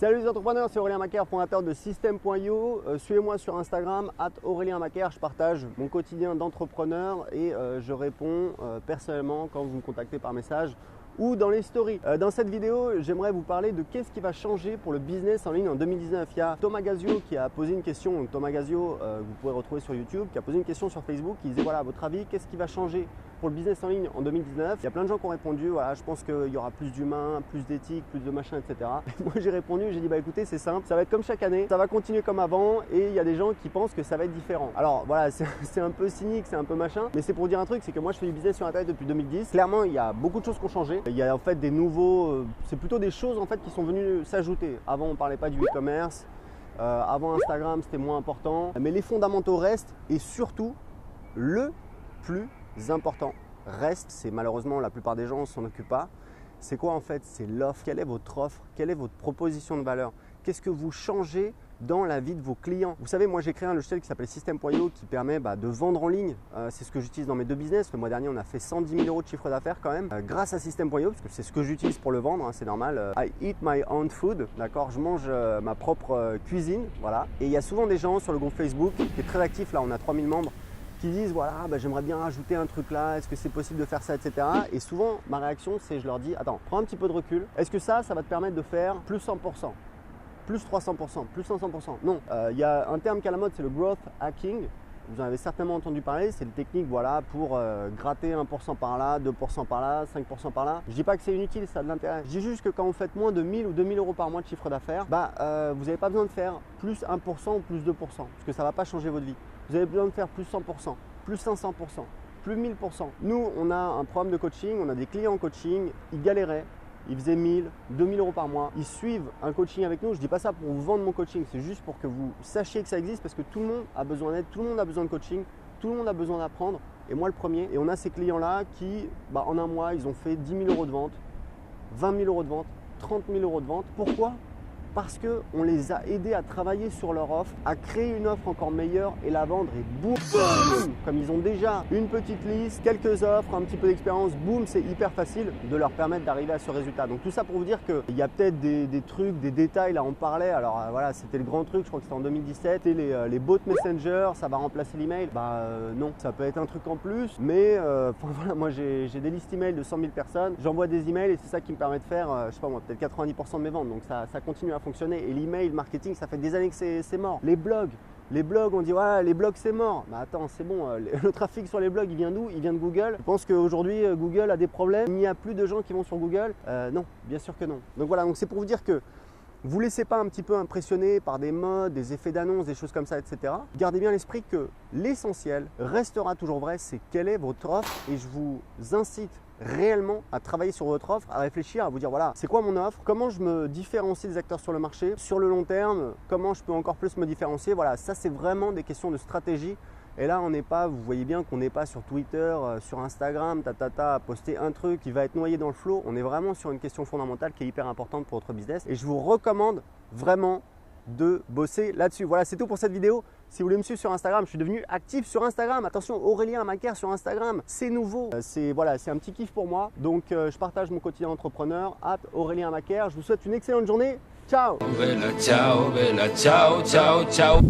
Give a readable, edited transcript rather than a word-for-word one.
Salut les entrepreneurs, c'est Aurélien Macaire, fondateur de System.io. Suivez-moi sur Instagram, @AurélienMacaire. Je partage mon quotidien d'entrepreneur et je réponds personnellement quand vous me contactez par message ou dans les stories. Dans cette vidéo, j'aimerais vous parler de qu'est-ce qui va changer pour le business en ligne en 2019. Il y a Thomas Gazio qui a posé une question, donc Thomas Gazio, que vous pouvez retrouver sur YouTube, qui a posé une question sur Facebook, qui disait voilà, à votre avis, qu'est-ce qui va changer pour le business en ligne en 2019? Il y a plein de gens qui ont répondu, voilà, je pense qu'il y aura plus d'humains, plus d'éthique, plus de machin, etc. Et moi j'ai répondu, j'ai dit bah écoutez, c'est simple, ça va être comme chaque année, ça va continuer comme avant et il y a des gens qui pensent que ça va être différent. Alors voilà, c'est un peu cynique, c'est un peu machin, mais c'est pour dire un truc, c'est que moi je fais du business sur Internet depuis 2010. Clairement, il y a beaucoup de choses qui ont changé. Il y a en fait des nouveaux, c'est plutôt des choses en fait qui sont venues s'ajouter. Avant on parlait pas du e-commerce, avant Instagram c'était moins important, mais les fondamentaux restent et surtout le plus important reste, c'est malheureusement la plupart des gens ne s'en occupent pas. C'est quoi en fait? C'est l'offre. Quelle est votre offre? Quelle est votre proposition de valeur? Qu'est-ce que vous changez dans la vie de vos clients? Vous savez, moi j'ai créé un logiciel qui s'appelle System.io qui permet de vendre en ligne. C'est ce que j'utilise dans mes deux business. Le mois dernier, on a fait 110 000 € de chiffre d'affaires quand même grâce à System.io, parce que c'est ce que j'utilise pour le vendre, hein, c'est normal. I eat my own food, d'accord? Je mange ma propre cuisine, voilà. Et il y a souvent des gens sur le groupe Facebook qui est très actif, là on a 3000 membres, qui disent voilà, j'aimerais bien rajouter un truc là, est-ce que c'est possible de faire ça, etc. Et souvent, ma réaction, c'est je leur dis attends, prends un petit peu de recul. Est-ce que ça va te permettre de faire plus 100%, plus 300%, plus 500%? Non. Il y a un terme qui est à la mode, c'est le growth hacking. Vous en avez certainement entendu parler, c'est une technique voilà, pour gratter 1% par là, 2% par là, 5% par là. Je ne dis pas que c'est inutile, ça a de l'intérêt. Je dis juste que quand vous faites moins de 1000 ou 2000 € par mois de chiffre d'affaires, vous n'avez pas besoin de faire plus 1% ou plus 2%, parce que ça ne va pas changer votre vie. Vous avez besoin de faire plus 100%, plus 500%, plus 1000%. Nous, on a un programme de coaching, on a des clients en coaching, ils galéraient. Ils faisaient 1000, 2000 € par mois. Ils suivent un coaching avec nous. Je ne dis pas ça pour vous vendre mon coaching, c'est juste pour que vous sachiez que ça existe parce que tout le monde a besoin d'aide, tout le monde a besoin de coaching, tout le monde a besoin d'apprendre. Et moi le premier. Et on a ces clients-là qui, en un mois, ils ont fait 10 000 € de vente, 20 000 € de vente, 30 000 € de vente. Pourquoi? Parce qu'on les a aidés à travailler sur leur offre, à créer une offre encore meilleure et la vendre et boum, comme ils ont déjà une petite liste, quelques offres, un petit peu d'expérience, boum, c'est hyper facile de leur permettre d'arriver à ce résultat. Donc tout ça pour vous dire qu'il y a peut-être des trucs, des détails, là on parlait, alors voilà, c'était le grand truc, je crois que c'était en 2017, et les bots Messenger, ça va remplacer l'email. Non, ça peut être un truc en plus, mais voilà, moi j'ai des listes email de 100 000 personnes, j'envoie des emails et c'est ça qui me permet de faire, je sais pas moi, peut-être 90% de mes ventes, donc ça continue à fonctionner. Et l'email marketing, ça fait des années que c'est mort. Les blogs, on dit ouais, les blogs c'est mort. Mais attends, c'est bon, le trafic sur les blogs, il vient d'où? Il vient de Google. Je pense qu'aujourd'hui, Google a des problèmes. Il n'y a plus de gens qui vont sur Google. Non, bien sûr que non. Donc voilà, donc c'est pour vous dire que vous ne laissez pas un petit peu impressionner par des modes, des effets d'annonce, des choses comme ça, etc. Gardez bien à l'esprit que l'essentiel restera toujours vrai, c'est quelle est votre offre. Et je vous incite réellement à travailler sur votre offre, à réfléchir, à vous dire voilà, c'est quoi mon offre, comment je me différencie des acteurs sur le marché, sur le long terme, comment je peux encore plus me différencier. Voilà, ça c'est vraiment des questions de stratégie. Et là, on n'est pas, vous voyez bien qu'on n'est pas sur Twitter, sur Instagram, à poster un truc qui va être noyé dans le flot. On est vraiment sur une question fondamentale qui est hyper importante pour votre business. Et je vous recommande vraiment de bosser là-dessus. Voilà, c'est tout pour cette vidéo. Si vous voulez me suivre sur Instagram, je suis devenu actif sur Instagram. Attention, Aurélien Macaire sur Instagram, c'est nouveau. C'est un petit kiff pour moi. Donc, je partage mon quotidien entrepreneur, @Aurélien Macaire. Je vous souhaite une excellente journée. Ciao. Bella ciao, ciao, ciao.